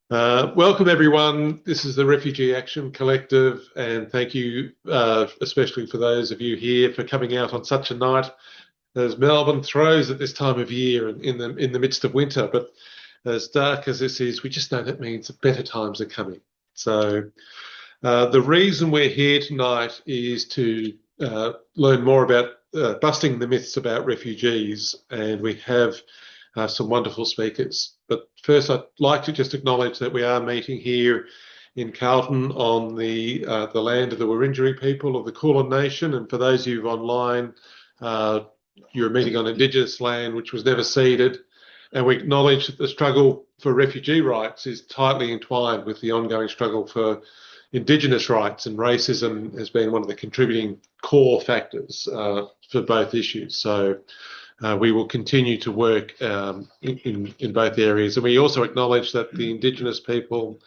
Welcome everyone. This is the Refugee Action Collective, and thank you especially for those of you here for coming out on such a night as Melbourne throws at this time of year in the midst of winter. But as dark as this is, we just know that means better times are coming. So the reason we're here tonight is to learn more about busting the myths about refugees, and we have some wonderful speakers. But first, I'd like to just acknowledge that we are meeting here in Carlton on the land of the Wurundjeri people of the Kulin Nation. And for those of you online, you're meeting on Indigenous land, which was never ceded. And we acknowledge that the struggle for refugee rights is tightly entwined with the ongoing struggle for Indigenous rights, and racism has been one of the contributing core factors for both issues. So we will continue to work in both areas. And we also acknowledge that the Indigenous people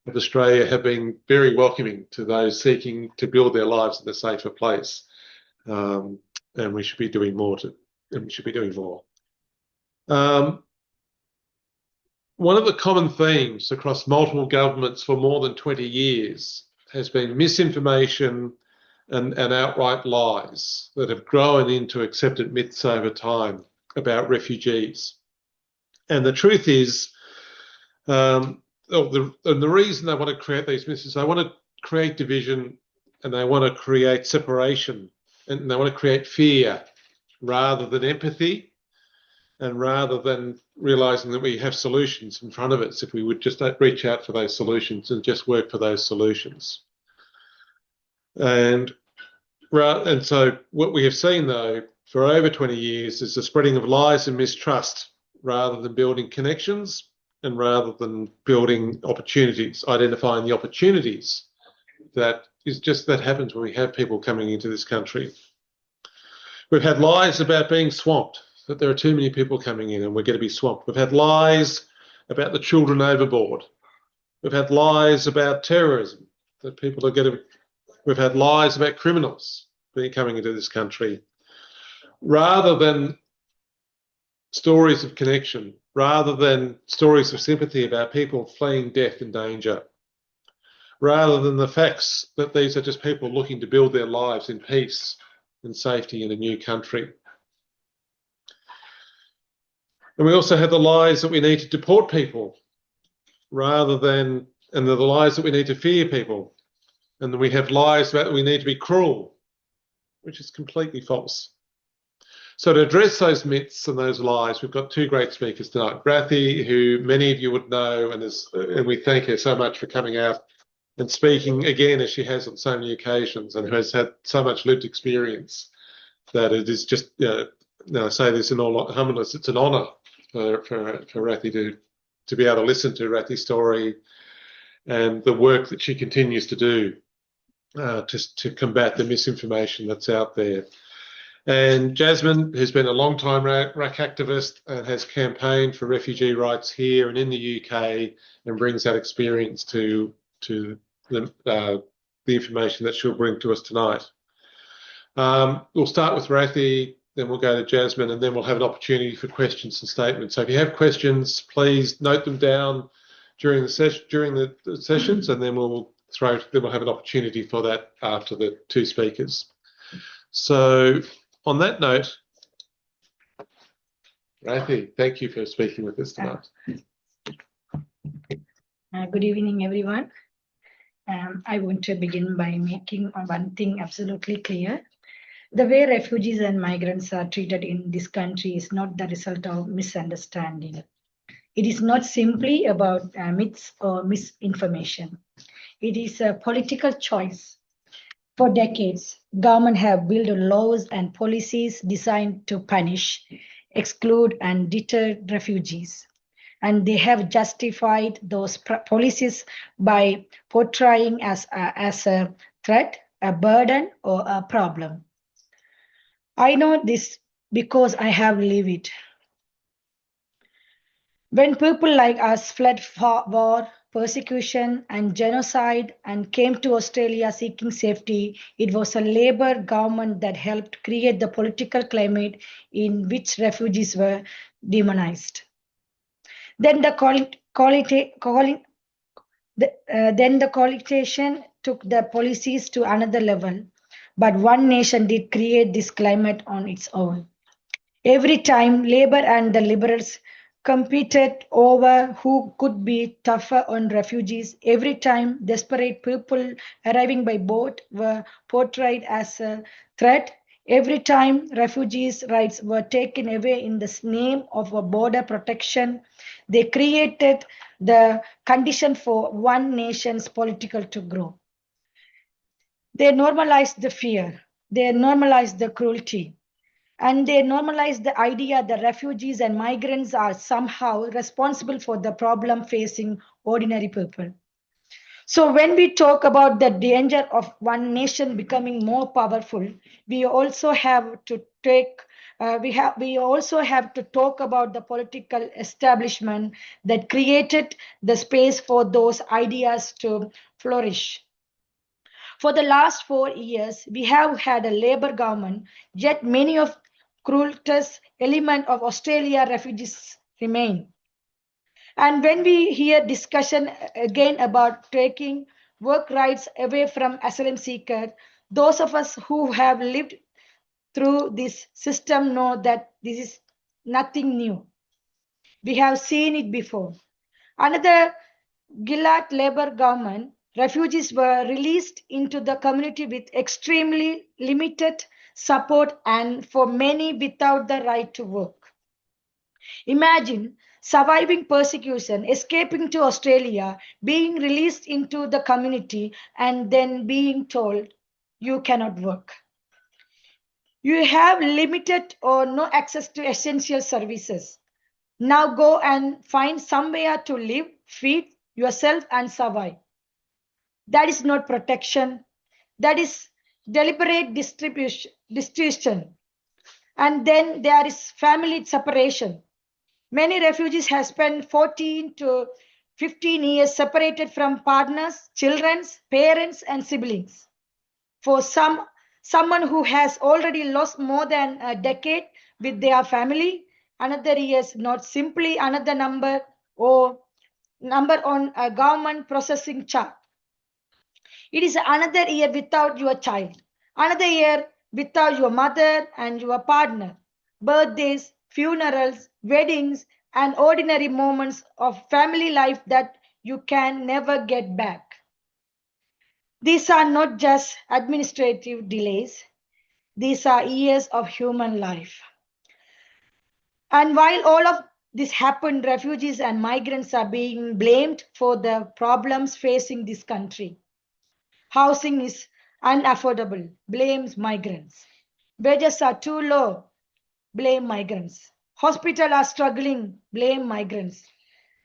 of Australia have been very welcoming to those seeking to build their lives in a safer place. And we should be doing more one of the common themes across multiple governments for more than 20 years has been misinformation and outright lies that have grown into accepted myths over time about refugees. And the truth is, the reason they want to create these myths is they want to create division, and they want to create separation, and they want to create fear rather than empathy, and rather than realising that we have solutions in front of us if we would just reach out for those solutions and just work for those solutions. And so what we have seen, though, for over 20 years is the spreading of lies and mistrust rather than building connections and rather than building opportunities, identifying the opportunities that happens when we have people coming into this country. We've had lies about being swamped, that there are too many people coming in and we're going to be swamped. We've had lies about the children overboard. We've had lies about terrorism, that people are going to... We've had lies about criminals coming into this country. Rather than stories of connection, rather than stories of sympathy about people fleeing death and danger, rather than the facts that these are just people looking to build their lives in peace and safety in a new country. And we also have the lies that we need to deport people and the lies that we need to fear people. And then we have lies about that we need to be cruel, which is completely false. So to address those myths and those lies, we've got two great speakers tonight. Rathy, who many of you would know, and we thank her so much for coming out and speaking again, as she has on so many occasions, and who has had so much lived experience that it is just, I say this in all humbleness, it's an honour for Rathy to be able to listen to Rathy's story and the work that she continues to do to combat the misinformation that's out there. And Jasmine, who's been a long-time RAC activist and has campaigned for refugee rights here and in the UK, and brings that experience to the information that she'll bring to us tonight. We'll start with Rathy, then we'll go to Jasmine, and then we'll have an opportunity for questions and statements. So if you have questions, please note them down during the sessions, and then we'll have an opportunity for that after the two speakers. So on that note, Rathy, thank you for speaking with us tonight. Good evening, everyone. I want to begin by making one thing absolutely clear. The way refugees and migrants are treated in this country is not the result of misunderstanding. It is not simply about myths or misinformation. It is a political choice. For decades, government have built laws and policies designed to punish, exclude, and deter refugees. And they have justified those policies by portraying as a threat, a burden, or a problem. I know this because I have lived it. When people like us fled war, persecution, and genocide and came to Australia seeking safety, it was a Labour government that helped create the political climate in which refugees were demonized. Then the Then the coalition took the policies to another level, but one nation did create this climate on its own. Every time Labour and the Liberals competed over who could be tougher on refugees, every time desperate people arriving by boat were portrayed as a threat, every time refugees' rights were taken away in the name of a border protection, they created the condition for one nation's political to grow. They normalized the fear, they normalized the cruelty, and they normalize the idea that refugees and migrants are somehow responsible for the problem facing ordinary people. So when we talk about the danger of one nation becoming more powerful, we also have to talk about the political establishment that created the space for those ideas to flourish. For the last 4 years, we have had a Labour government, yet many of cruelest element of Australia refugees remain. And when we hear discussion again about taking work rights away from asylum seekers, those of us who have lived through this system know that this is nothing new. We have seen it before. Another Gillard Labour government, refugees were released into the community with extremely limited support and for many without the right to work. Imagine surviving persecution, escaping to Australia, being released into the community, and then being told you cannot work. You have limited or no access to essential services. Now go and find somewhere to live, feed yourself, and survive. That is not protection. That is deliberate distribution. And then there is family separation. Many refugees have spent 14 to 15 years separated from partners, children, parents, and siblings. For someone who has already lost more than a decade with their family, another year is not simply another number or number on a government processing chart. It is another year without your child, another year without your mother and your partner, birthdays, funerals, weddings, and ordinary moments of family life that you can never get back. These are not just administrative delays, these are years of human life. And while all of this happened, refugees and migrants are being blamed for the problems facing this country. Housing is unaffordable, blames migrants. Wages are too low, blame migrants. Hospitals are struggling, blame migrants.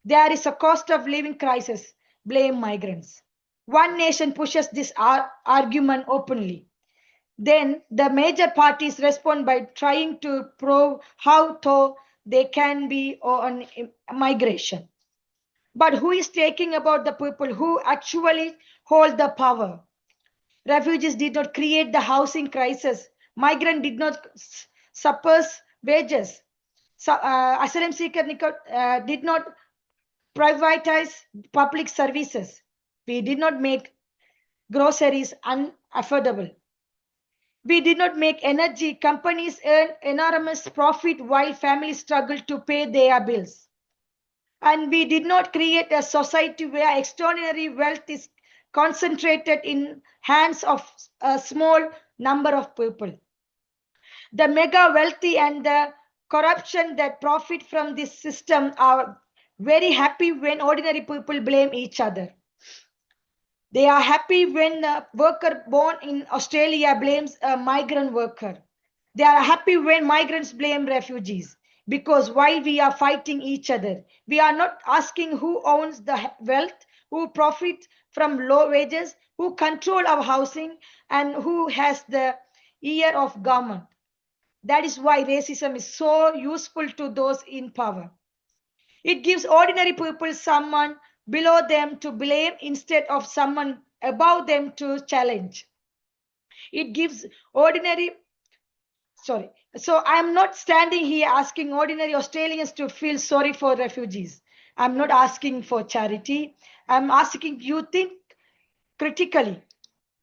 There is a cost of living crisis, blame migrants. One nation pushes this argument openly. Then the major parties respond by trying to prove how tough they can be on migration. But who is taking about the people who actually hold the power? Refugees did not create the housing crisis. Migrants did not suppress wages. Asylum seekers did not privatize public services. We did not make groceries unaffordable. We did not make energy companies earn enormous profit while families struggle to pay their bills. And we did not create a society where extraordinary wealth is concentrated in hands of a small number of people. The mega wealthy and the corruption that profit from this system are very happy when ordinary people blame each other. They are happy when a worker born in Australia blames a migrant worker. They are happy when migrants blame refugees. Because while we are fighting each other, we are not asking who owns the wealth, who profit from low wages, who control our housing, and who has the ear of government. That is why racism is so useful to those in power. It gives ordinary people someone below them to blame instead of someone above them to challenge. It gives ordinary, so I am not standing here asking ordinary Australians to feel sorry for refugees. I'm not asking for charity. I'm asking you think critically.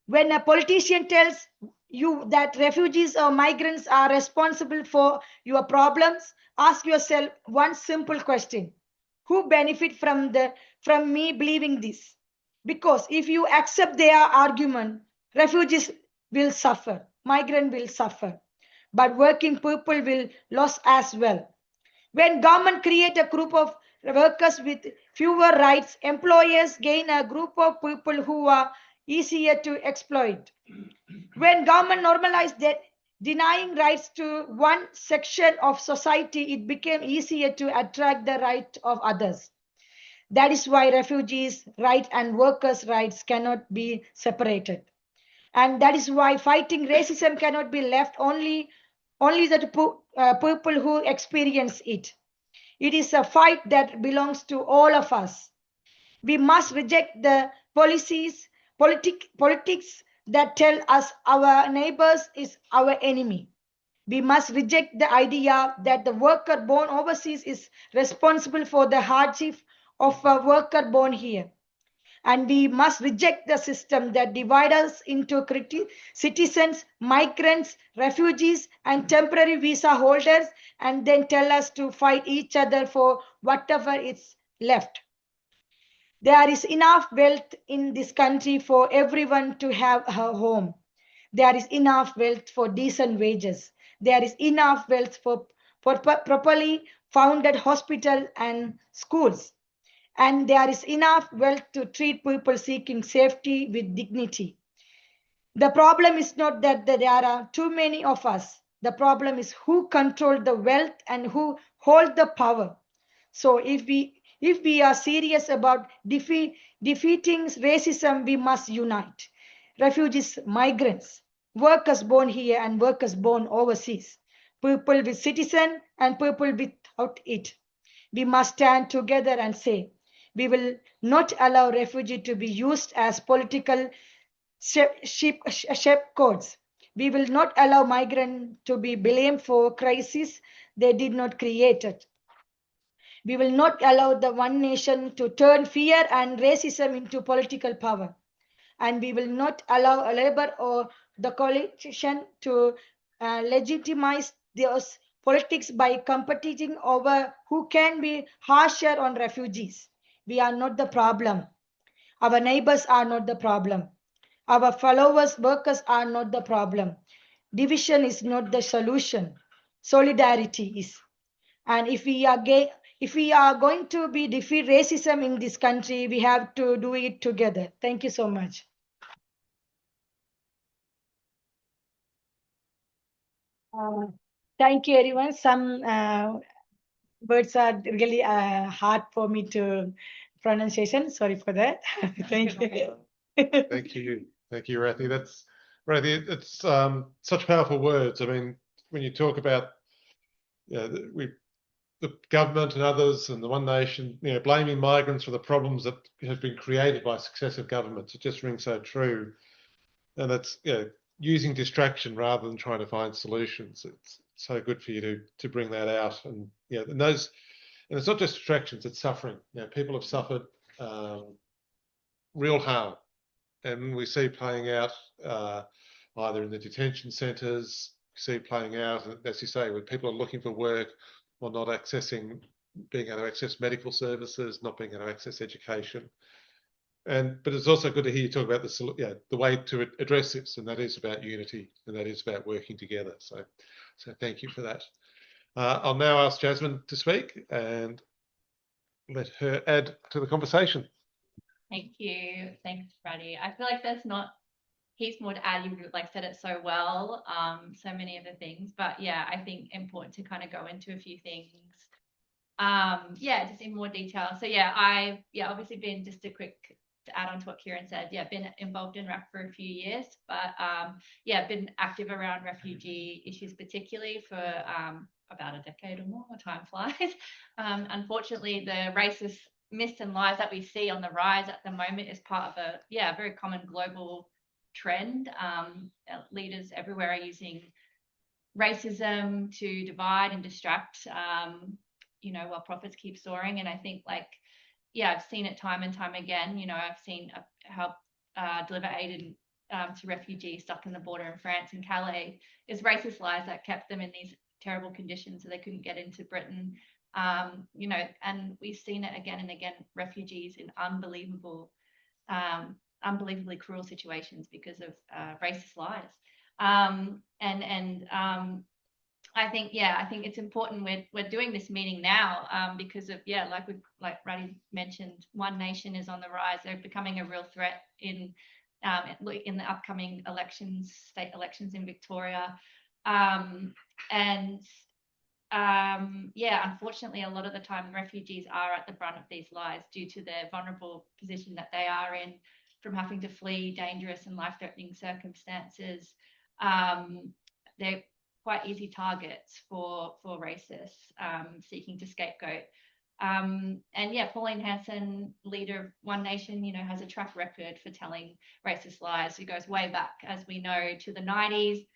When a politician tells you that refugees or migrants are responsible for your problems, ask yourself one simple question. Who benefit from me believing this? Because if you accept their argument, refugees will suffer, migrant will suffer, but working people will lose as well. When government create a group of workers with fewer rights, employers gain a group of people who are easier to exploit. When government normalized that denying rights to one section of society, it became easier to attract the right of others. That is why refugees' rights and workers' rights cannot be separated. And that is why fighting racism cannot be left only the people who experience it. It is a fight that belongs to all of us. We must reject the politics that tell us our neighbors is our enemy. We must reject the idea that the worker born overseas is responsible for the hardship of a worker born here. And we must reject the system that divides us into citizens, migrants, refugees, and temporary visa holders, and then tell us to fight each other for whatever is left. There is enough wealth in this country for everyone to have a home. There is enough wealth for decent wages. There is enough wealth for properly founded hospitals and schools. And there is enough wealth to treat people seeking safety with dignity. The problem is not that there are too many of us. The problem is who control the wealth and who hold the power. So if we are serious about defeating racism, we must unite. Refugees, migrants, workers born here and workers born overseas, people with citizen and people without it. We must stand together and say, we will not allow refugee to be used as political scapegoats. We will not allow migrants to be blamed for crises they did not create it. We will not allow the one nation to turn fear and racism into political power. And we will not allow a labor or the coalition to legitimize those politics by competing over who can be harsher on refugees. We are not the problem. Our neighbors are not the problem. Our followers, workers are not the problem. Division is not the solution. Solidarity is. And if we are going to be defeat racism in this country, we have to do it together. Thank you so much. Thank you, everyone. Some words are really hard for me to pronunciation. Sorry for that. Thank you. Thank you. Thank you, Rathi. That's Rathi, it's such powerful words. I mean, when you talk about the government and others and the one nation, blaming migrants for the problems that have been created by successive governments, it just rings so true. And that's using distraction rather than trying to find solutions. It's so good for you to bring that out. And and it's not just distractions, it's suffering. People have suffered real harm. And we see playing out either in the detention centres, we see playing out, as you say, when people are looking for work or not being able to access medical services, not being able to access education. But it's also good to hear you talk about the way to address this, and that is about unity, and that is about working together. So thank you for that. I'll now ask Jasmine to speak and let her add to the conversation. Thank you. Thanks, Freddie. I feel like there's not heaps more to add. You said it so well, so many of the things. But yeah, I think important to kind of go into a few things. Just in more detail. So I've obviously been just a quick to add on to what Kieran said. Been involved in RAC for a few years, but been active around refugee issues, particularly for about a decade or more. Time flies. Unfortunately, the racist myths and lies that we see on the rise at the moment is part of a very common global trend. Leaders everywhere are using racism to divide and distract you know, while profits keep soaring. And I think, like, yeah, I've seen it time and time again. You know, I've seen help deliver aid to refugees stuck in the border in France and Calais. It's racist lies that kept them in these terrible conditions so they couldn't get into Britain. You know, and we've seen it again and again, refugees in unbelievably cruel situations because of racist lies. I think it's important we're doing this meeting now because of, like Ruddy mentioned, One Nation is on the rise. They're becoming a real threat in the upcoming elections, state elections in Victoria. Unfortunately, a lot of the time refugees are at the brunt of these lies due to their vulnerable position that they are in, from having to flee dangerous and life-threatening circumstances. They're quite easy targets for racists seeking to scapegoat. Pauline Hanson, leader of One Nation, you know, has a track record for telling racist lies. It goes way back, as we know, to the 90s.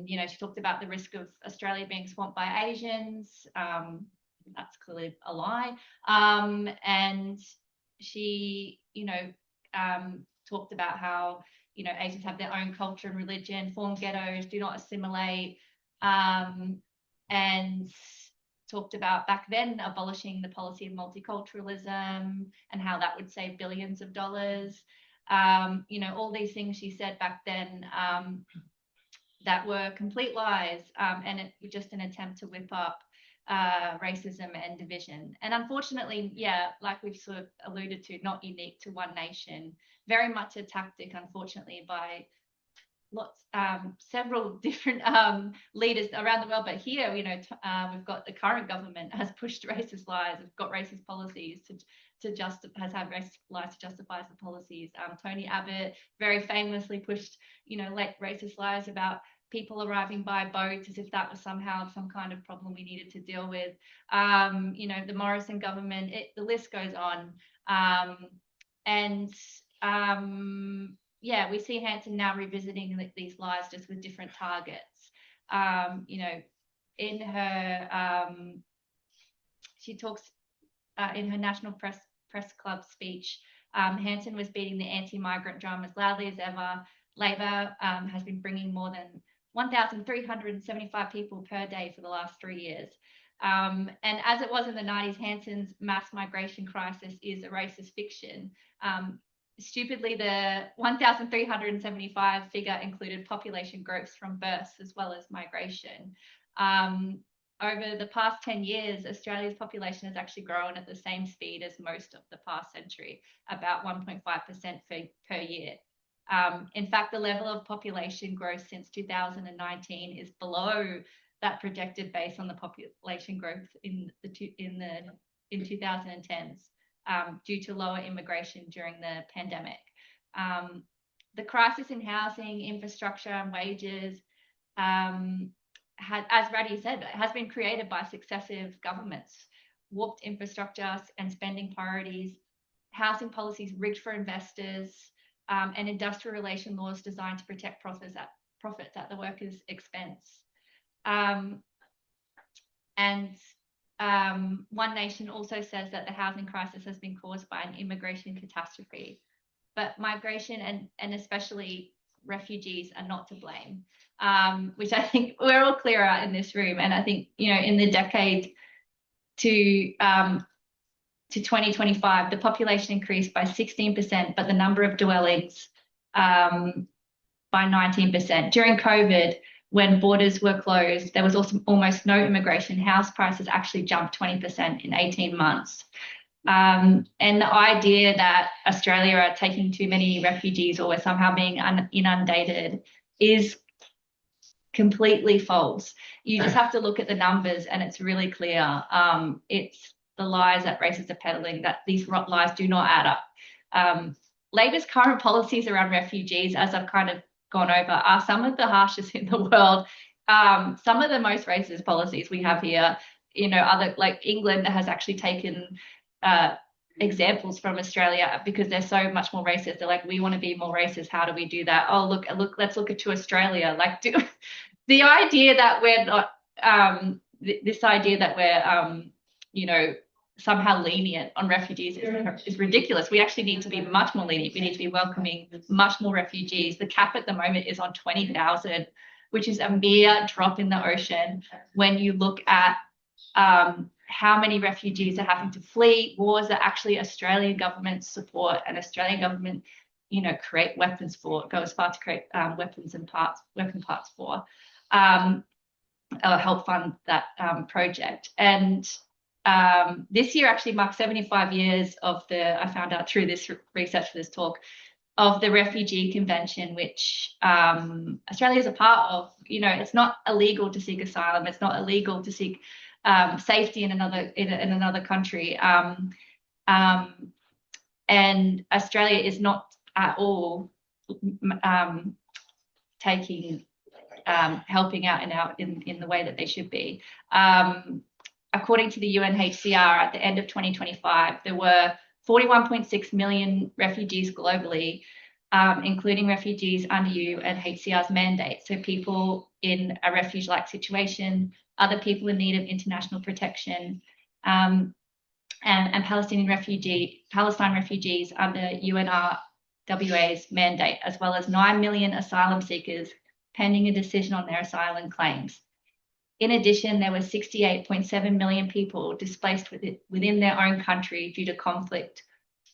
You know, she talked about the risk of Australia being swamped by Asians. That's clearly a lie. And she, you know, talked about how, you know, Asians have their own culture and religion, form ghettos, do not assimilate, and talked about back then abolishing the policy of multiculturalism and how that would save billions of dollars. You know, all these things she said back then that were complete lies, and it was just an attempt to whip up racism and division. And unfortunately, like we've sort of alluded to, not unique to One Nation, very much a tactic, unfortunately, by several different leaders around the world. But here, you know, we've got the current government has pushed racist lies, have got racist policies has had racist lies to justify the policies. Tony Abbott very famously pushed, you know, racist lies about people arriving by boat, as if that was somehow some kind of problem we needed to deal with. You know, the Morrison government, the list goes on. We see Hanson now revisiting these lies just with different targets. You know, in her, she talks in her National Press Club speech, Hanson was beating the anti-migrant drama as loudly as ever. Labor has been bringing more than 1,375 people per day for the last 3 years. And as it was in the 90s, Hanson's mass migration crisis is a racist fiction. Stupidly, the 1,375 figure included population growth from births as well as migration. Over the past 10 years, Australia's population has actually grown at the same speed as most of the past century, about 1.5% per year. In fact, the level of population growth since 2019 is below that projected based on the population growth in the 2010s due to lower immigration during the pandemic. The crisis in housing, infrastructure, and wages, as Ruddy said, has been created by successive governments, warped infrastructure and spending priorities, housing policies rigged for investors, and industrial relation laws designed to protect profits at the workers' expense. One Nation also says that the housing crisis has been caused by an immigration catastrophe, but migration and especially refugees are not to blame, which I think we're all clear out in this room. And I think, you know, in the decade to 2025, the population increased by 16%, but the number of dwellings by 19%. During COVID, when borders were closed, there was also almost no immigration. House prices actually jumped 20% in 18 months. And the idea that Australia are taking too many refugees or we're somehow being inundated is completely false. You just have to look at the numbers and it's really clear. It's the lies that racists are peddling, that these lies do not add up. Labor's current policies around refugees, as I've kind of gone over, are some of the harshest in the world. Some of the most racist policies we have here, you know, other like England has actually taken examples from Australia because they're so much more racist. They're like, we want to be more racist. How do we do that? Oh, look, let's look to Australia. Like, the idea that we're not this idea that we're, you know, somehow lenient on refugees is ridiculous. We actually need to be much more lenient. We need to be welcoming much more refugees. The cap at the moment is on 20,000, which is a mere drop in the ocean when you look at how many refugees are having to flee wars that actually Australian government support and Australian government, you know, create weapons for, go as far to create weapon parts for, help fund that project. And this year actually marks 75 years of I found out through this research for this talk, of the Refugee Convention, which Australia is a part of. You know, it's not illegal to seek asylum. It's not illegal to seek safety in another country. And Australia is not at all helping out in the way that they should be. According to the UNHCR, at the end of 2025, there were 41.6 million refugees globally, including refugees under UNHCR's mandate. So people in a refuge-like situation, other people in need of international protection, and Palestine refugees under UNRWA's mandate, as well as 9 million asylum seekers pending a decision on their asylum claims. In addition, there were 68.7 million people displaced within their own country due to conflict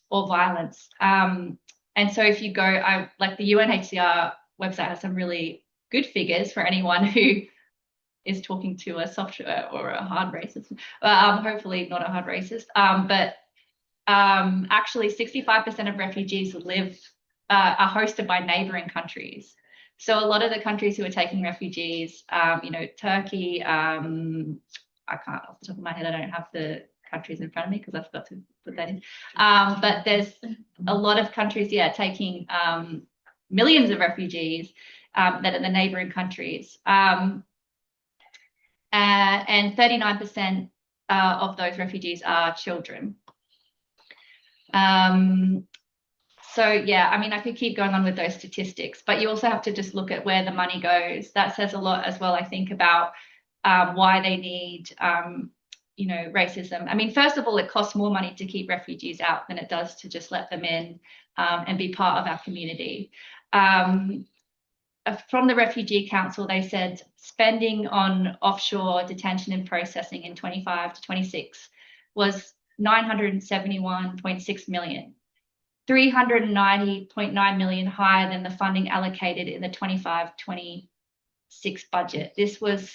or violence. And so if you go, like the UNHCR website has some really good figures for anyone who is talking to a soft or a hard racist, hopefully not a hard racist, but actually 65% of refugees are hosted by neighboring countries. So a lot of the countries who are taking refugees, you know, Turkey, I can't off the top of my head, I don't have the countries in front of me because I forgot to put that in. But there's a lot of countries, taking millions of refugees that are the neighboring countries. And 39% of those refugees are children. So, yeah, I mean, I could keep going on with those statistics, but you also have to just look at where the money goes. That says a lot as well, I think, about why they need, you know, racism. I mean, first of all, it costs more money to keep refugees out than it does to just let them in and be part of our community. From the Refugee Council, they said spending on offshore detention and processing in 25 to 26 was 971.6 million. 390.9 million higher than the funding allocated in the 25-26 budget. This was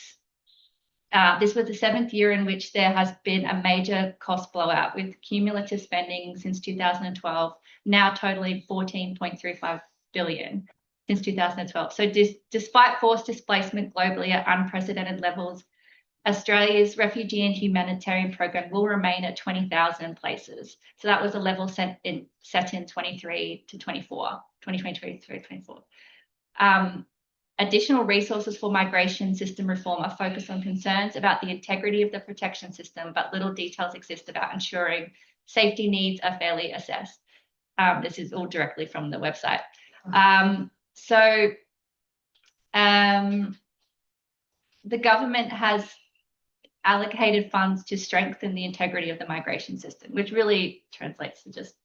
the seventh year in which there has been a major cost blowout, with cumulative spending since 2012 now totaling 14.35 billion since 2012. So despite forced displacement globally at unprecedented levels, Australia's refugee and humanitarian program will remain at 20,000 places. So that was a level set in 23 to 24, 2023-24. Additional resources for migration system reform are focused on concerns about the integrity of the protection system, but little details exist about ensuring safety needs are fairly assessed. This is all directly from the website. The government has allocated funds to strengthen the integrity of the migration system, which really translates to just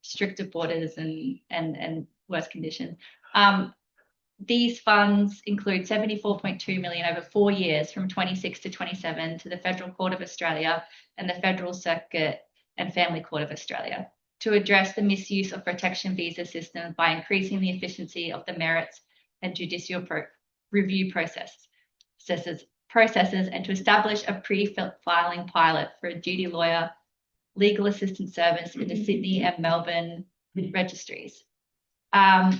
stricter borders and worse conditions. These funds include 74.2 million over 4 years from 26 to 27 to the Federal Court of Australia and the Federal Circuit and Family Court of Australia to address the misuse of protection visa systems by increasing the efficiency of the merits and judicial review processes and to establish a pre-filing pilot for a duty lawyer legal assistance service in the Sydney and Melbourne registries. I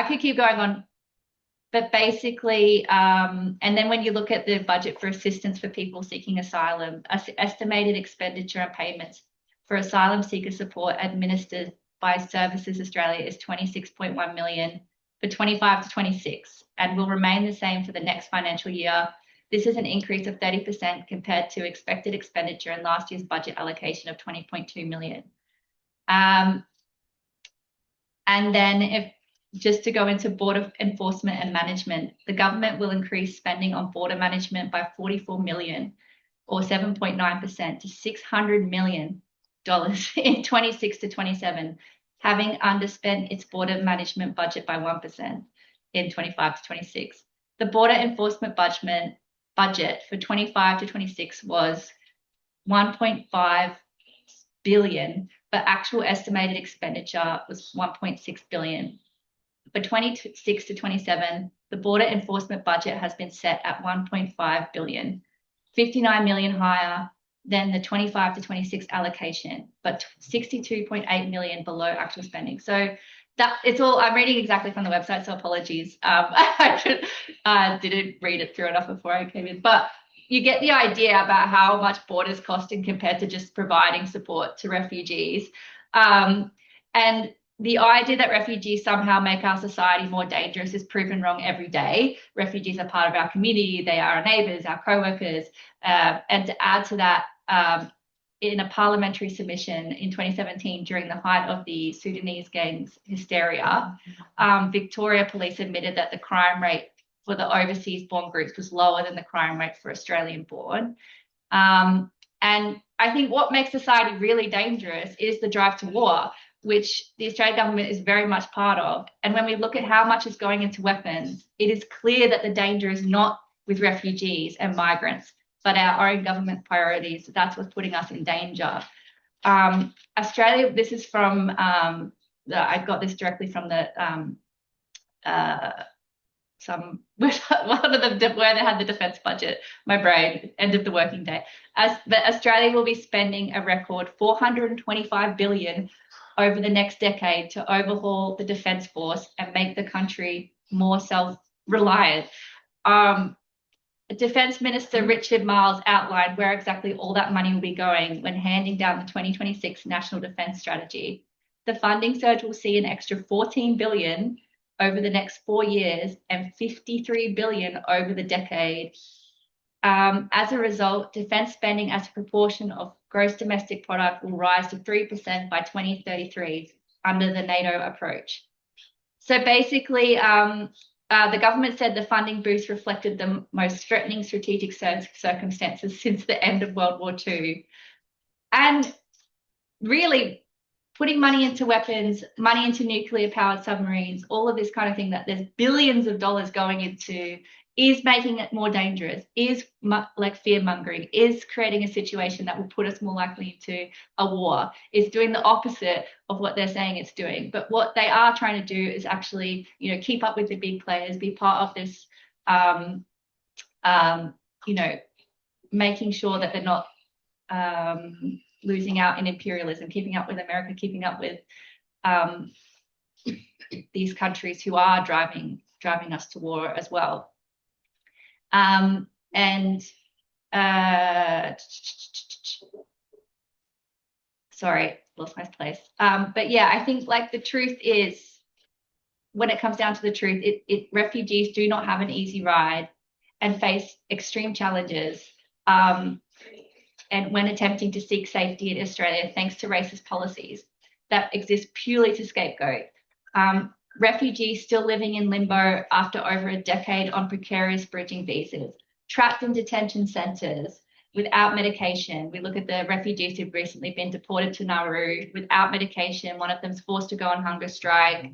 could keep going on, but basically, and then when you look at the budget for assistance for people seeking asylum, estimated expenditure and payments for asylum seeker support administered by Services Australia is 26.1 million for 25 to 26 and will remain the same for the next financial year. This is an increase of 30% compared to expected expenditure in last year's budget allocation of 20.2 million. And then just to go into border enforcement and management, the government will increase spending on border management by 44 million or 7.9% to $600 million in 26 to 27, having underspent its border management budget by 1% in 25 to 26. The border enforcement budget for 25 to 26 was 1.5 billion, but actual estimated expenditure was 1.6 billion. For 26 to 27, the border enforcement budget has been set at 1.5 billion, 59 million higher than the 25 to 26 allocation, but 62.8 million below actual spending. So that it's all, I'm reading exactly from the website, so apologies. I didn't read it through enough before I came in, but you get the idea about how much borders costing compared to just providing support to refugees. And the idea that refugees somehow make our society more dangerous is proven wrong every day. Refugees are part of our community. They are our neighbours, our co-workers. And to add to that, in a parliamentary submission in 2017, during the height of the Sudanese gangs hysteria, Victoria Police admitted that the crime rate for the overseas-born groups was lower than the crime rate for Australian-born. And I think what makes society really dangerous is the drive to war, which the Australian government is very much part of. And when we look at how much is going into weapons, it is clear that the danger is not with refugees and migrants, but our own government priorities. That's what's putting us in danger. Australia, this is from, I got this directly from the, one of them where they had the defence budget, my brain, end of the working day. But Australia will be spending a record $425 billion over the next decade to overhaul the defence force and make the country more self-reliant. Defence Minister Richard Marles outlined where exactly all that money will be going when handing down the 2026 National Defence Strategy. The funding surge will see an extra $14 billion over the next 4 years and $53 billion over the decade. As a result, defence spending as a proportion of gross domestic product will rise to 3% by 2033 under the NATO approach. So basically, the government said the funding boost reflected the most threatening strategic circumstances since the end of World War II. And really, putting money into weapons, money into nuclear-powered submarines, all of this kind of thing that there's billions of dollars going into is making it more dangerous, is like fear-mongering, is creating a situation that will put us more likely into a war, is doing the opposite of what they're saying it's doing. But what they are trying to do is actually, you know, keep up with the big players, be part of this, you know, making sure that they're not losing out in imperialism, keeping up with America, keeping up with these countries who are driving us to war as well. Sorry, lost my place. But yeah, I think like the truth is, when it comes down to the truth, refugees do not have an easy ride and face extreme challenges. And when attempting to seek safety in Australia, thanks to racist policies that exist purely to scapegoat. Refugees still living in limbo after over a decade on precarious bridging visas, trapped in detention centres without medication. We look at the refugees who've recently been deported to Nauru without medication. One of them's forced to go on hunger strike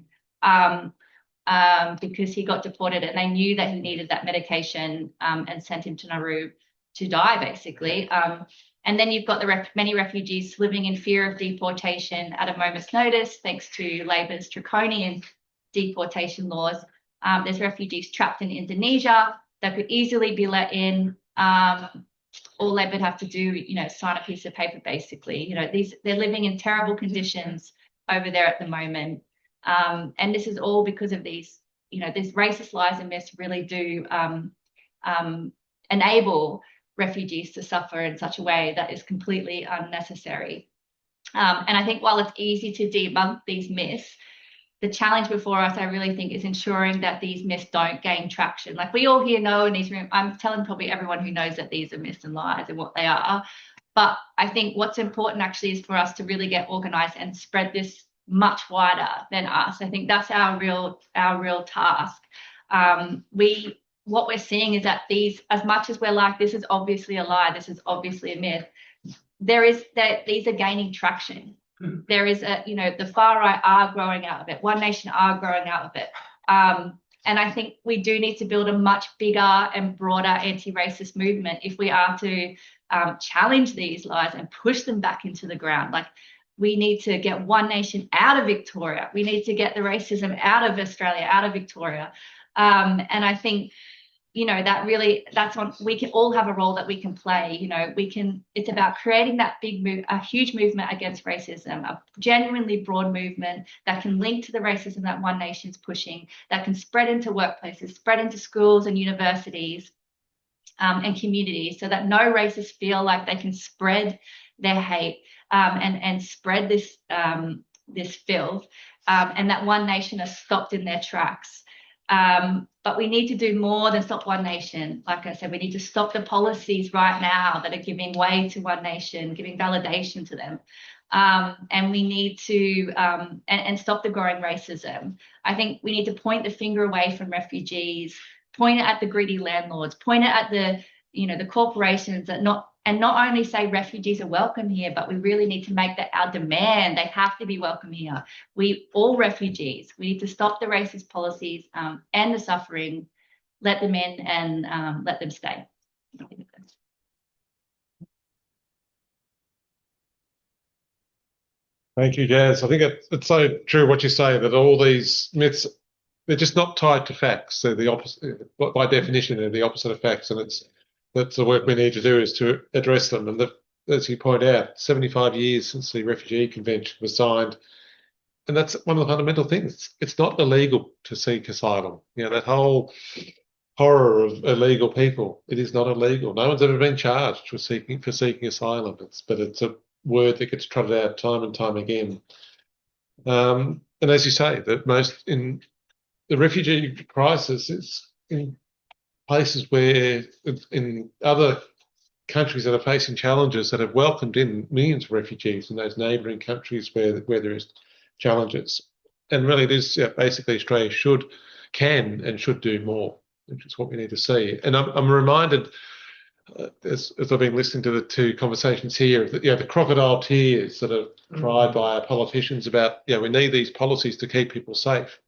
because he got deported and they knew that he needed that medication and sent him to Nauru to die, basically. And then you've got the many refugees living in fear of deportation at a moment's notice, thanks to Labor's draconian deportation laws. There's refugees trapped in Indonesia that could easily be let in. All they would have to do, you know, sign a piece of paper, basically. You know, they're living in terrible conditions over there at the moment. And this is all because of these, you know, these racist lies and myths really do enable refugees to suffer in such a way that is completely unnecessary. And I think while it's easy to debunk these myths, the challenge before us, I really think, is ensuring that these myths don't gain traction. Like we all here know in these rooms, I'm telling probably everyone who knows that these are myths and lies and what they are. But I think what's important actually is for us to really get organized and spread this much wider than us. I think that's our real task. what we're seeing is that these, as much as we're like, this is obviously a lie, this is obviously a myth, these are gaining traction. There is the far right are growing out of it. One Nation are growing out of it. And I think we do need to build a much bigger and broader anti-racist movement if we are to challenge these lies and push them back into the ground. Like, we need to get One Nation out of Victoria. We need to get the racism out of Australia, out of Victoria. And I think, we can all have a role that we can play. It's about creating that a huge movement against racism, a genuinely broad movement that can link to the racism that One Nation's pushing, that can spread into workplaces, spread into schools and universities and communities, so that no racists feel like they can spread their hate and spread this filth, and that One Nation are stopped in their tracks. But we need to do more than stop One Nation. Like I said, we need to stop the policies right now that are giving way to One Nation, giving validation to them. And we need to and stop the growing racism. I think we need to point the finger away from refugees, point it at the greedy landlords, point it at the corporations that not only say refugees are welcome here, but we really need to make that our demand. They have to be welcome here. All refugees, we need to stop the racist policies and the suffering, let them in and let them stay. Thank you, Jazz. I think it's so true what you say, that all these myths, they're just not tied to facts. They're the opposite. By definition, they're the opposite of facts, and that's the work we need to do, is to address them. And as you point out, 75 years since the Refugee Convention was signed, and that's one of the fundamental things. It's not illegal to seek asylum. That whole horror of illegal people. It is not illegal. No one's ever been charged for seeking asylum. But it's a word that gets trotted out time and time again. And as you say, that most in the refugee crisis is in places where, in other countries that are facing challenges, that have welcomed in millions of refugees, in those neighbouring countries where there is challenges. And really, it is basically Australia can and should do more, which is what we need to see. And I'm reminded, as I've been listening to the two conversations here, that the crocodile tears that are cried by our politicians about we need these policies to keep people safe,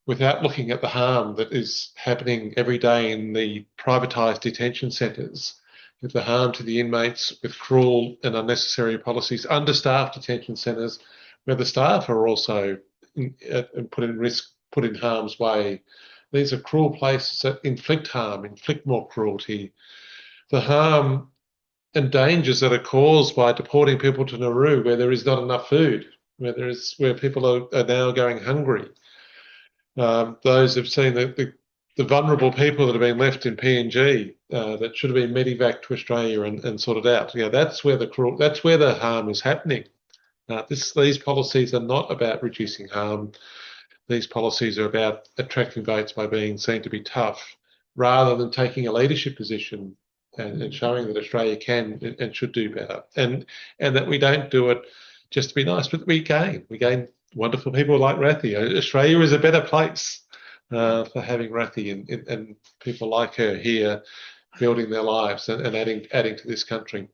without looking at the harm that is happening every day in the privatised detention centres, with the harm to the inmates, with cruel and unnecessary policies, understaffed detention centres, where the staff are also put in harm's way. These are cruel places that inflict harm, inflict more cruelty. The harm and dangers that are caused by deporting people to Nauru, where there is not enough food, where people are now going hungry. Those have seen the vulnerable people that have been left in PNG that should have been medevaced to Australia and sorted out. That's where the harm is happening. These policies are not about reducing harm. These policies are about attracting votes by being seen to be tough, rather than taking a leadership position and showing that Australia can and should do better, and that we don't do it just to be nice, but we gain wonderful people like Rathi. Australia is a better place for having Rathi and people like her here, building their lives and adding to this country.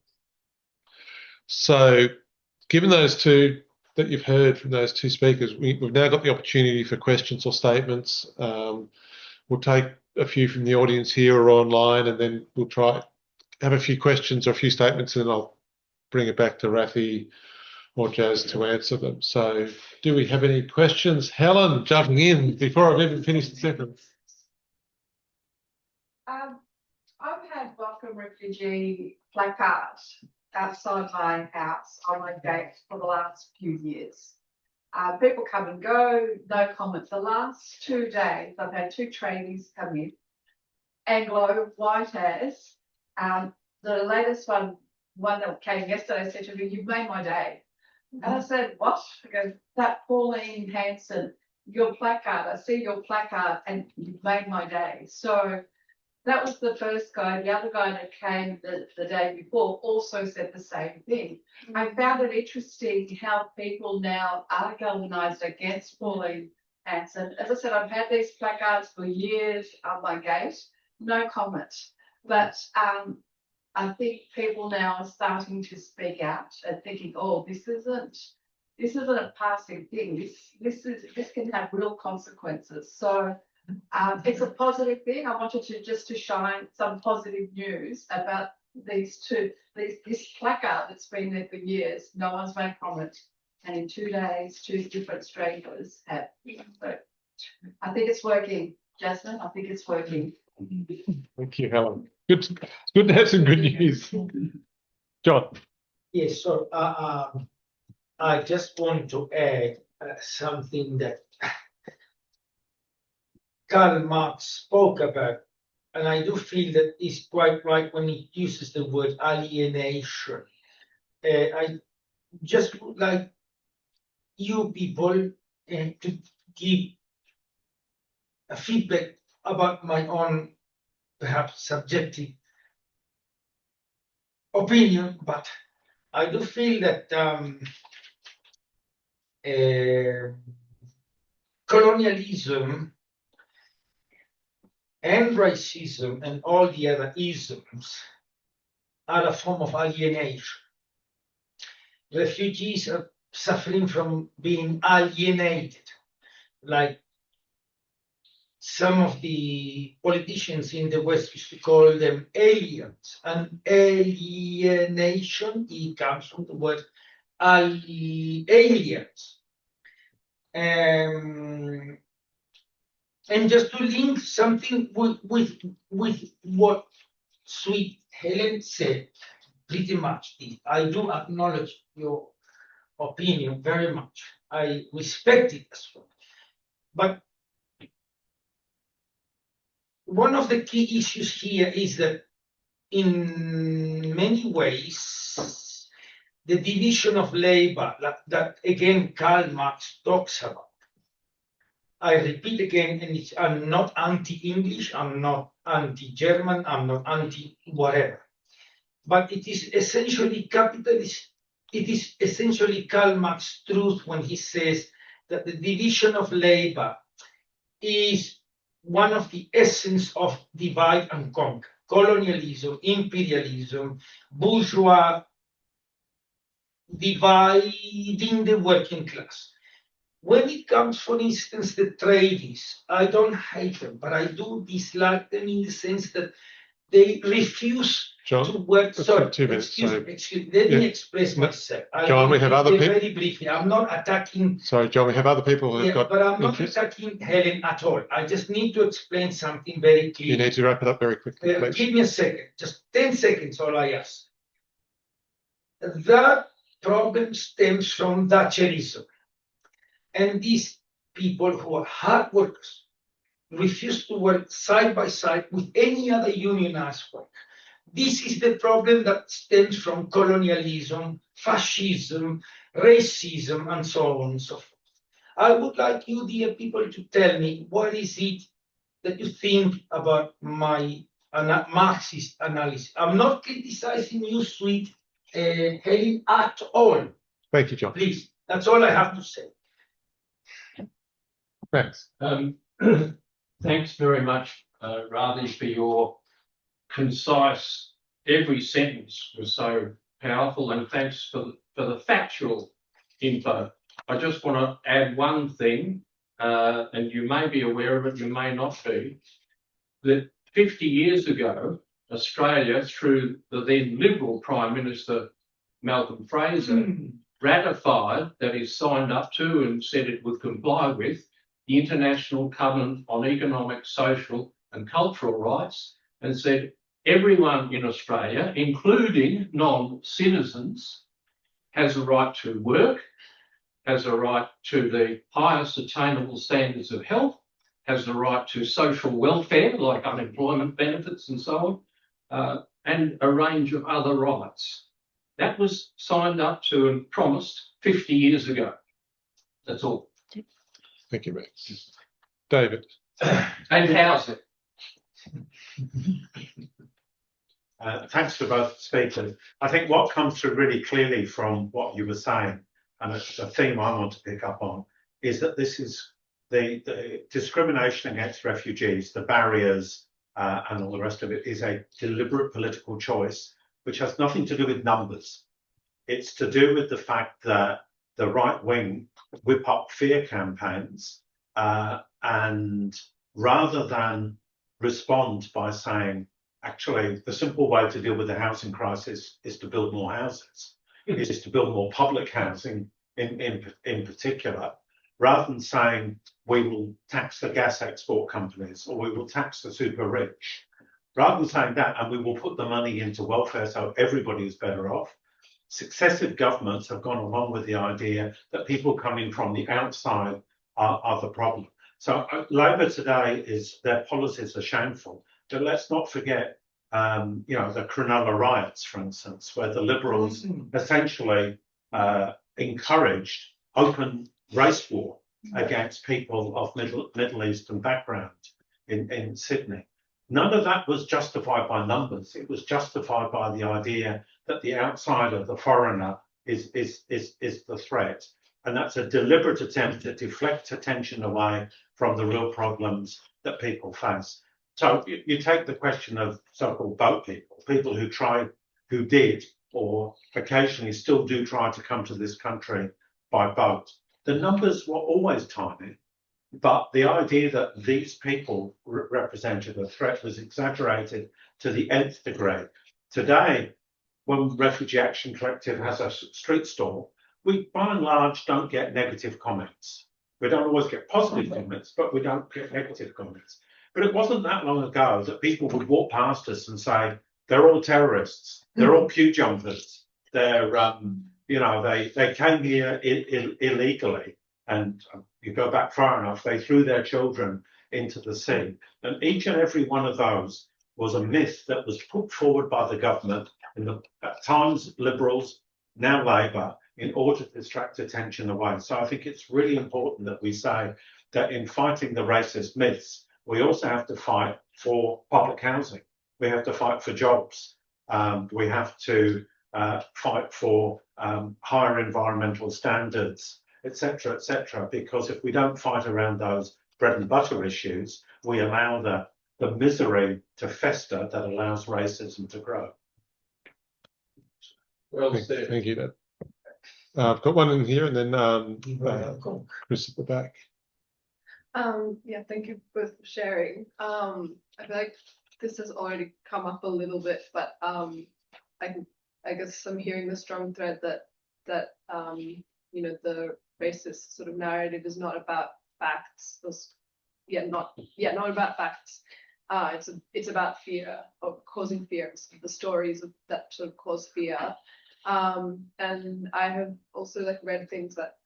So, given those two that you've heard from those two speakers, we've now got the opportunity for questions or statements. We'll take a few from the audience here or online, and then we'll try have a few questions or a few statements, and then I'll bring it back to Rathi or Jazz to answer them. So, do we have any questions? Helen, jumping in before I've even finished the sentence. I've had welcome refugee placards outside my house on my gate for the last few years. People come and go, no comment. The last 2 days, I've had 2 trainees come in, Anglo, white as. The latest one that came yesterday said to me, "You've made my day." And I said, "What?" She goes, "That Pauline Hanson, your placard, I see your placard and you've made my day." So that was the first guy. The other guy that came the day before also said the same thing. I found it interesting how people now are galvanised against Pauline Hanson. As I said, I've had these placards for years on my gate. no comment. But I think people now are starting to speak out and thinking, oh, this isn't a passing thing. This can have real consequences. So it's a positive thing. I wanted to shine some positive news about this placard that's been there for years. No one's made comment, and in 2 days, 2 different strangers have. So I think it's working, Jasmine. I think it's working. Thank you, Helen. Good to have some good news. John. Yes, so I just want to add something that Karl Marx spoke about, and I do feel that he's quite right when he uses the word alienation. I just would like you people to give a feedback about my own, perhaps subjective opinion, but I do feel that colonialism and racism and all the other isms are a form of alienation. Refugees are suffering from being alienated, like some of the politicians in the West used to call them aliens. And alienation, it comes from the word aliens. And just to link something with what sweet Helen said, pretty much, I do acknowledge your opinion very much. I respect it as well. But one of the key issues here is that in many ways, the division of labor that again Karl Marx talks about. I repeat again, and I'm not anti-English, I'm not anti-German, I'm not anti-whatever. But it is essentially capitalist, it is essentially Karl Marx's truth when he says that the division of labor is one of the essence of divide and conquer, colonialism, imperialism, bourgeois dividing the working class. When it comes, for instance, the tradies, I don't hate them, but I do dislike them in the sense that they refuse to work. Sorry, 2 minutes. Excuse me, let me express myself. John, we have other people. Very briefly, I'm not attacking. Sorry, John, we have other people who have got. But I'm not attacking Helen at all. I just need to explain something very clearly. You need to wrap it up very quickly, please. Give me a second, just 10 seconds, all I ask. That problem stems from Thatcherism. And these people who are hard workers refuse to work side by side with any other unionized work. This is the problem that stems from colonialism, fascism, racism, and so on and so forth. I would like you, dear people, to tell me what is it that you think about my Marxist analysis. I'm not criticizing you, sweet Helen, at all. Thank you, John. Please, that's all I have to say. Thanks. Thanks very much, Ravi, for your concise, every sentence was so powerful, and thanks for the factual info. I just want to add one thing, and you may be aware of it, you may not be, that 50 years ago, Australia, through the then Liberal Prime Minister Malcolm Fraser, ratified, that is signed up to and said it would comply with, the International Covenant on Economic, Social and Cultural Rights, and said everyone in Australia, including non-citizens, has a right to work, has a right to the highest attainable standards of health, has a right to social welfare like unemployment benefits and so on, and a range of other rights. That was signed up to and promised 50 years ago. That's all. Thank you, Max. David. And housing. Thanks to both speakers. I think what comes through really clearly from what you were saying, and it's a theme I want to pick up on, is that this is the discrimination against refugees, the barriers and all the rest of it is a deliberate political choice, which has nothing to do with numbers. It's to do with the fact that the right wing whip up fear campaigns, and rather than respond by saying, actually, the simple way to deal with the housing crisis is to build more houses, is to build more public housing in particular, rather than saying we will tax the gas export companies or we will tax the super rich, rather than saying that and we will put the money into welfare so everybody is better off, successive governments have gone along with the idea that people coming from the outside are the problem. So Labor today their policies are shameful, but let's not forget, the Cronulla riots, for instance, where the Liberals essentially encouraged open race war against people of Middle Eastern background in Sydney. None of that was justified by numbers. It was justified by the idea that the outsider, the foreigner, is the threat. And that's a deliberate attempt to deflect attention away from the real problems that people face. So you take the question of so-called boat people who did, or occasionally still do try to come to this country by boat. The numbers were always tiny, but the idea that these people represented a threat was exaggerated to the nth degree. Today, when Refugee Action Collective has a street stall, we by and large don't get negative comments. We don't always get positive comments, but we don't get negative comments. But it wasn't that long ago that people would walk past us and say, they're all terrorists, they're all pew jumpers, they're, they came here illegally, and you go back far enough, they threw their children into the sea. And each and every one of those was a myth that was put forward by the government, at times Liberals, now Labor, in order to distract attention away. So I think it's really important that we say that in fighting the racist myths, we also have to fight for public housing. We have to fight for jobs. We have to fight for higher environmental standards, etc., because if we don't fight around those bread and butter issues, we allow the misery to fester that allows racism to grow. Well said. Thank you. I've got one in here, and then Chris at the back. Yeah, thank you both for sharing. I feel like this has already come up a little bit, but I guess I'm hearing the strong thread that the racist sort of narrative is not about facts. Not about facts. It's about fear, or causing fear. The stories that sort of cause fear. And I have also read things that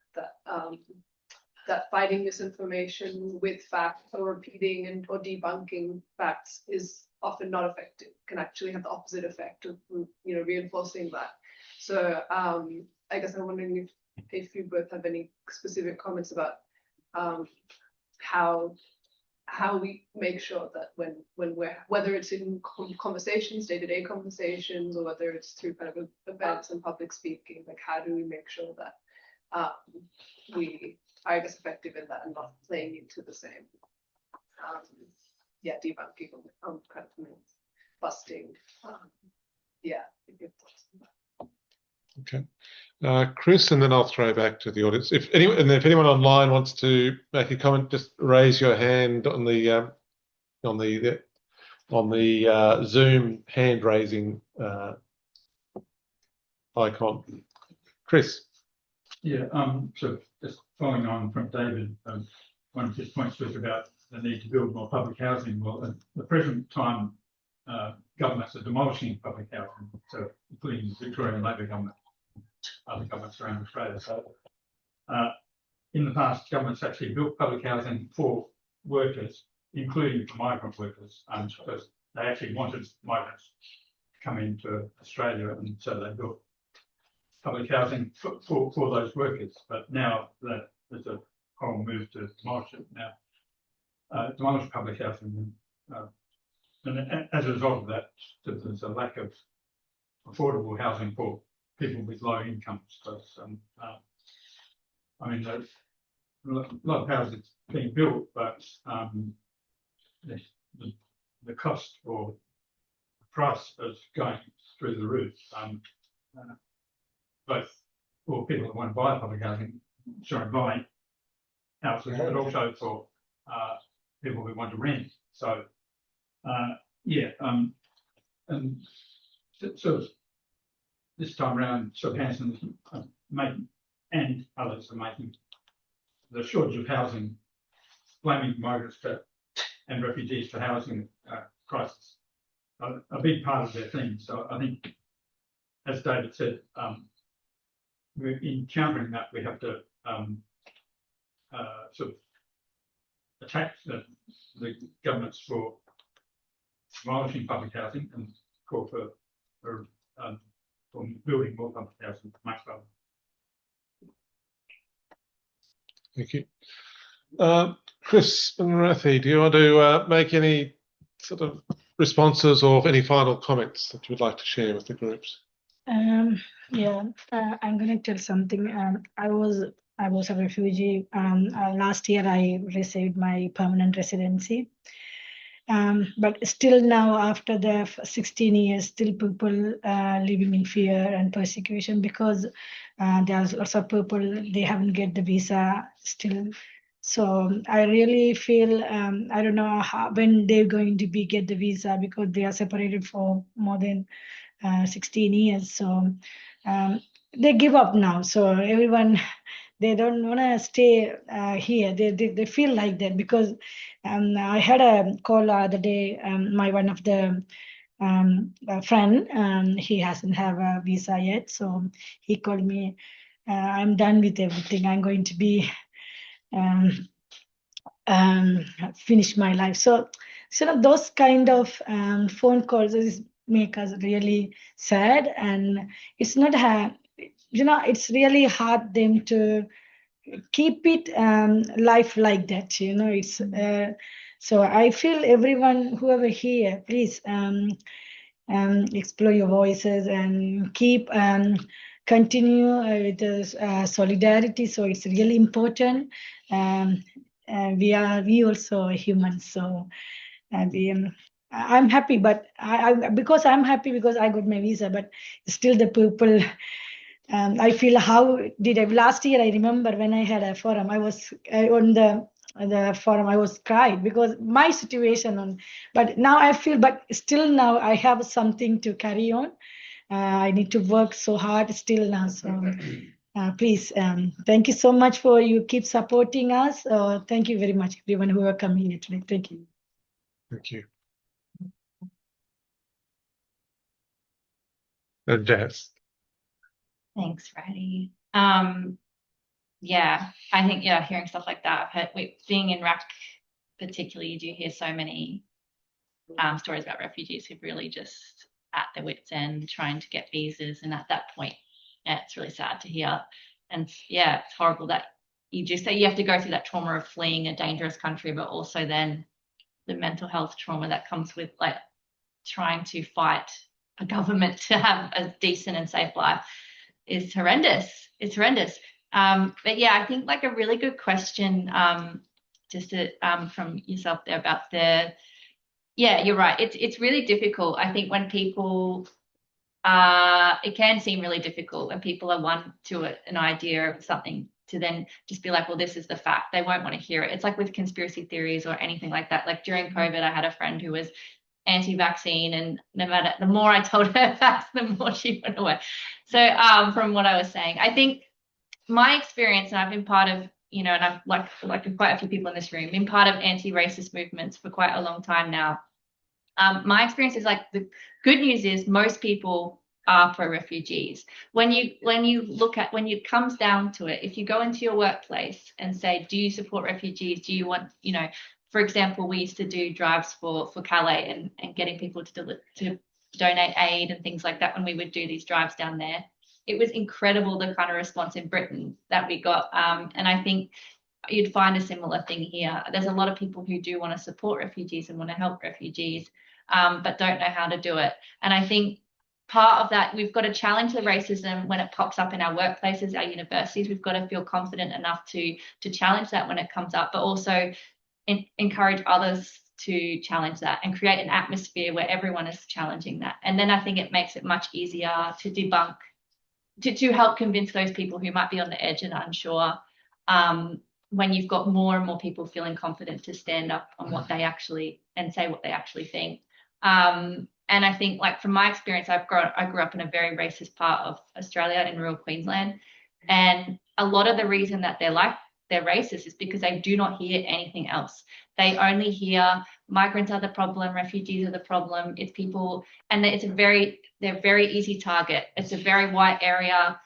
fighting misinformation with facts or repeating or debunking facts is often not effective, can actually have the opposite effect of reinforcing that. So I guess I'm wondering if you both have any specific comments about how we make sure that when we're, whether it's in conversations, day-to-day conversations, or whether it's through kind of events and public speaking, how do we make sure that we are, I guess, effective in that and not playing into the same debunking on kind of busting. Okay, Chris, and then I'll throw back to the audience. If anyone online wants to make a comment, just raise your hand on the Zoom hand raising icon. Chris. Yeah, so just following on from David, one of his points was about the need to build more public housing. Well, at the present time, governments are demolishing public housing, so including the Victorian Labor government, other governments around Australia. So in the past, governments actually built public housing for workers, including for migrant workers, because they actually wanted migrants to come into Australia, and so they built public housing for those workers. But now that there's a whole move to demolish it now, demolish public housing, and as a result of that, there's a lack of affordable housing for people with low incomes. Because I mean, there's a lot of houses being built, but the the cost or the price is going through the roof, both for people that want to buy public housing, buy houses, but also for people who want to rent. So, and sort of this time around, Sir Hanson is making, and others are making, the shortage of housing, blaming migrants and refugees for housing crisis, a big part of their thing. So I think, as David said, we're encountering that. We have to sort of attack the governments for demolishing public housing and call for building more public housing. Much better. Thank you. Chris and Rathi, do you want to make any sort of responses or any final comments that you would like to share with the groups? I'm going to tell something. I was a refugee. Last year I received my permanent residency. But still now, after the 16 years, still people living in fear and persecution because there's lots of people, they haven't get the visa still. So I really feel, I don't know when they're going to get the visa because they are separated for more than 16 years. So they give up now. So everyone, they don't want to stay here. They feel like that because I had a call the other day. One of the friend, he hasn't have a visa yet. So he called me, I'm done with everything. I'm going to be finish my life. So those kind of phone calls make us really sad, and it's not it's really hard them to keep it life like that. It's so I feel everyone, whoever here, please explore your voices and keep continue with the solidarity. So it's really important. We also humans. So I'm happy, but because I'm happy because I got my visa, but still the people. I feel last year I remember when I had a forum, I was on the forum, I was cried because my situation but now I feel, but still now I have something to carry on. I need to work so hard still now. So please, thank you so much for you keep supporting us. Thank you very much, everyone who are coming here today. Thank you. Thank you. And Jazz. Thanks, Radhi. Yeah, I think, hearing stuff like that, I've heard, being in RAC particularly, you do hear so many stories about refugees who've really just at their wits' end trying to get visas, and at that point, it's really sad to hear. And it's horrible that you just say you have to go through that trauma of fleeing a dangerous country, but also then the mental health trauma that comes with like trying to fight a government to have a decent and safe life is horrendous. It's horrendous. But yeah, I think like a really good question from yourself there about you're right. It's really difficult. I think when people it can seem really difficult when people are won to an idea of something to then just be like, well, this is the fact. They won't want to hear it. It's like with conspiracy theories or anything like that. Like during COVID, I had a friend who was anti-vaccine, and no matter, the more I told her facts, the more she went away. So from what I was saying, I think my experience, and I've been part of, and I've like quite a few people in this room, been part of anti-racist movements for quite a long time now. My experience is like the good news is most people are for refugees. When it comes down to it, if you go into your workplace and say, do you support refugees? Do you want, for example, we used to do drives for Calais and getting people to donate aid and things like that when we would do these drives down there. It was incredible the kind of response in Britain that we got. And I think you'd find a similar thing here. There's a lot of people who do want to support refugees and want to help refugees, but don't know how to do it. And I think part of that, we've got to challenge the racism when it pops up in our workplaces, our universities. We've got to feel confident enough to challenge that when it comes up, but also encourage others to challenge that and create an atmosphere where everyone is challenging that. And then I think it makes it much easier to debunk, to help convince those people who might be on the edge and unsure, when you've got more and more people feeling confident to stand up on what they actually and say what they actually think. And I think, like, from my experience, I grew up in a very racist part of Australia in rural Queensland, and a lot of the reason that they're racist is because they do not hear anything else. They only hear migrants are the problem, refugees are the problem. It's people, and they're very easy target. It's a very white area.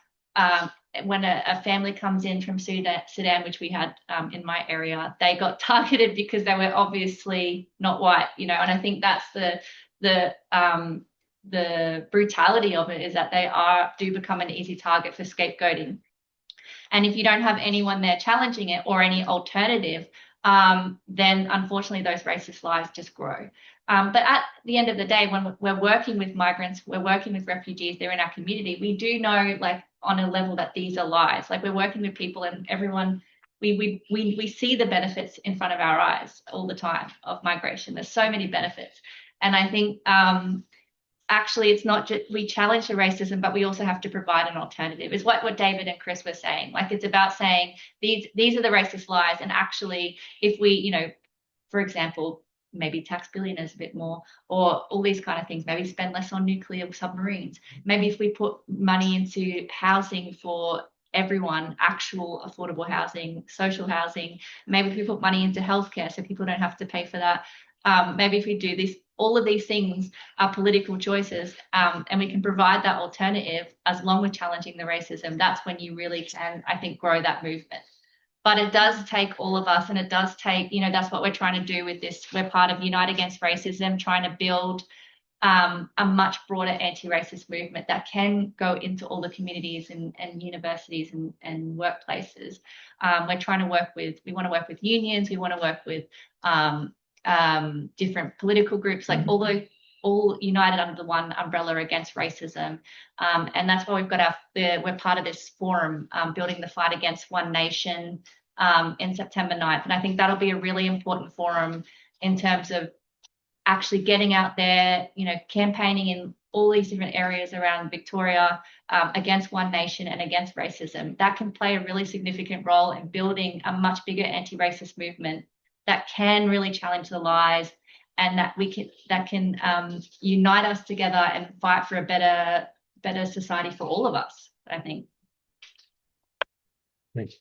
When a family comes in from Sudan, which we had in my area, they got targeted because they were obviously not white, you know. And I think that's the brutality of it, is that they do become an easy target for scapegoating. And if you don't have anyone there challenging it or any alternative, then unfortunately those racist lies just grow. But at the end of the day, when we're working with migrants, we're working with refugees, they're in our community, we do know, like, on a level that these are lies. Like, we're working with people and everyone, we see the benefits in front of our eyes all the time of migration. There's so many benefits. And I think actually it's not just we challenge the racism, but we also have to provide an alternative, is what David and Chris were saying. Like, it's about saying these are the racist lies, and actually if we, you know, for example, maybe tax billionaires a bit more, or all these kind of things, maybe spend less on nuclear submarines, maybe if we put money into housing for everyone, actual affordable housing, social housing, maybe if we put money into healthcare so people don't have to pay for that, maybe if we do this, all of these things are political choices, and we can provide that alternative as long as challenging the racism. That's when you really can, I think, grow that movement. But it does take all of us, and it does take, you know, that's what we're trying to do with this. We're part of Unite Against Racism, trying to build a much broader anti-racist movement that can go into all the communities and universities and workplaces. We're trying to we want to work with unions, we want to work with different political groups, like all united under the one umbrella against racism. And that's why we've got we're part of this forum, building the fight against One Nation, in September 9th. And I think that'll be a really important forum in terms of actually getting out there, you know, campaigning in all these different areas around Victoria, against One Nation and against racism. That can play a really significant role in building a much bigger anti-racist movement that can really challenge the lies, and that can unite us together and fight for a better society for all of us, I think. Thanks.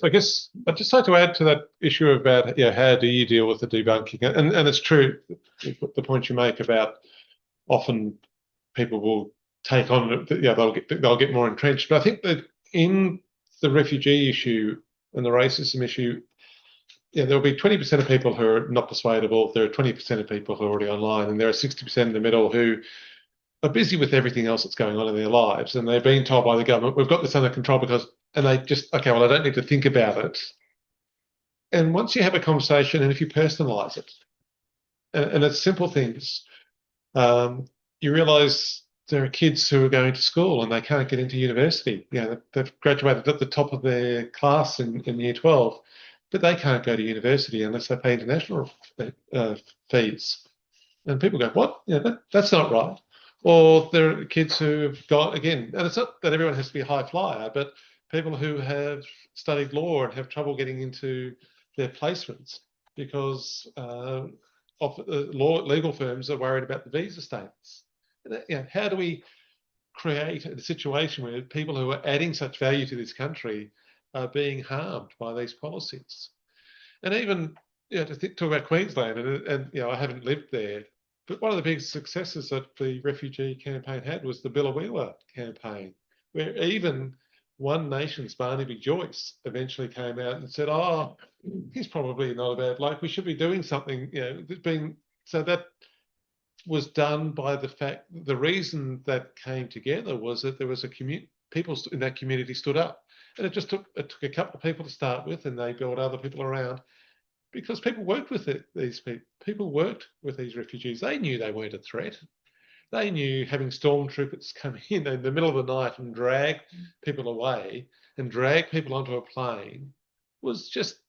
I guess I'd just like to add to that issue about, how do you deal with the debunking? And it's true, the point you make about often people will take on, they'll get more entrenched. But I think that in the refugee issue and the racism issue, there'll be 20% of people who are not persuadable. There are 20% of people who are already online, and there are 60% in the middle who are busy with everything else that's going on in their lives, and they're being told by the government, we've got this under control and they just, okay, well, I don't need to think about it. And once you have a conversation, and if you personalize it, and it's simple things, you realize there are kids who are going to school and they can't get into university. They've graduated at the top of their class in year 12, but they can't go to university unless they pay international fees. And people go, what? That's not right. Or there are kids who've got, again, and it's not that everyone has to be a high flyer, but people who have studied law and have trouble getting into their placements because legal firms are worried about the visa status. How do we create a situation where people who are adding such value to this country are being harmed by these policies? And even to talk about Queensland, and I haven't lived there, but one of the big successes that the refugee campaign had was the Billawheeler campaign, where even One Nation's Barnaby Joyce eventually came out and said, oh, he's probably not a bad bloke, we should be doing something, so that was done by the reason that came together was that there was people in that community stood up, and it took a couple of people to start with, and they built other people around, because people worked with these people. People worked with these refugees. They knew they weren't a threat. They knew having stormtroopers come in the middle of the night and drag people away and drag people onto a plane was just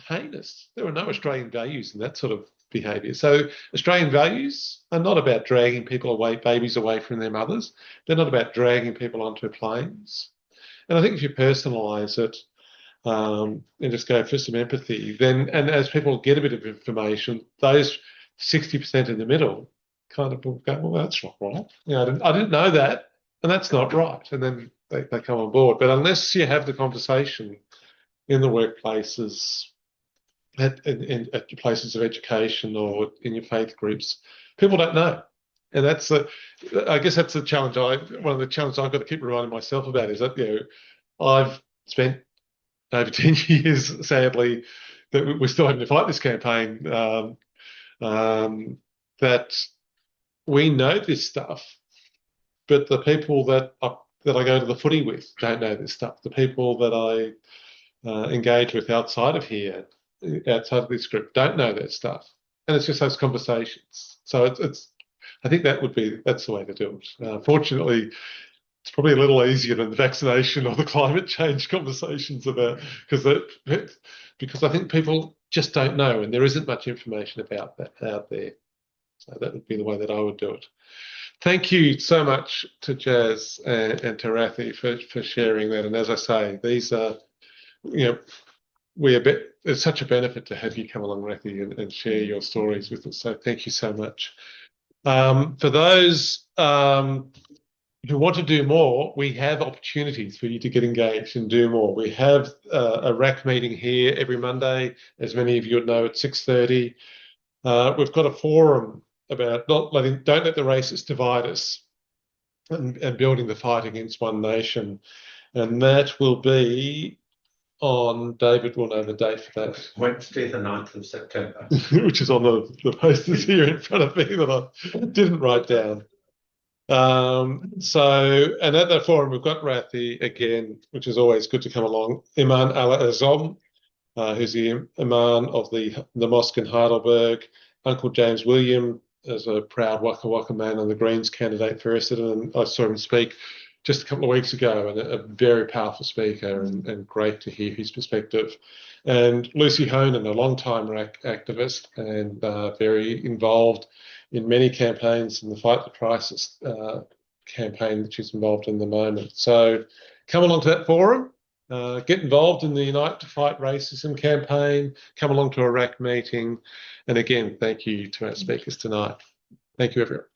heinous. There were no Australian values in that sort of behaviour. So Australian values are not about dragging people away, babies away from their mothers. They're not about dragging people onto planes. And I think if you personalise it and just go for some empathy, then, and as people get a bit of information, those 60% in the middle kind of will go, well, that's not right. You know, I didn't know that, and that's not right. And then they come on board. But unless you have the conversation in the workplaces, at your places of education or in your faith groups, people don't know. And that's I guess that's the challenge. One of the challenges I've got to keep reminding myself about is that, you know, I've spent over 10 years, sadly, that we're still having to fight this campaign, that we know this stuff, but the people that I go to the footy with don't know this stuff. The people that I engage with outside of here, outside of this group, don't know that stuff. And it's just those conversations. So I think that's the way to do it. Fortunately, it's probably a little easier than the vaccination or the climate change conversations about, because I think people just don't know, and there isn't much information about that out there. So that would be the way that I would do it. Thank you so much to Jazz and to Rathi for sharing that. And as I say, these are, you know, it's such a benefit to have you come along, Rathi, and share your stories with us. So thank you so much. For those who want to do more, we have opportunities for you to get engaged and do more. We have a RAC meeting here every Monday, as many of you would know, at 6:30. We've got a forum about don't let the racists divide us, and building the fight against one nation. And that will be on, David will know the date for that. Wednesday, the 9th of September. Which is on the posters here in front of me that I didn't write down. And at that forum, we've got Rathi again, which is always good to come along. Iman Al-Azom, who's the Imam of the mosque in Heidelberg. Uncle James William is a proud Waka Waka man and the Greens candidate for Essendon. And I saw him speak just a couple of weeks ago, and a very powerful speaker, and great to hear his perspective. And Lucy Honan, a long-time RAC activist and very involved in many campaigns in the Fight the Crisis campaign that she's involved in the moment. So come along to that forum, get involved in the Unite to Fight Racism campaign, come along to a RAC meeting. And again, thank you to our speakers tonight. Thank you, everyone.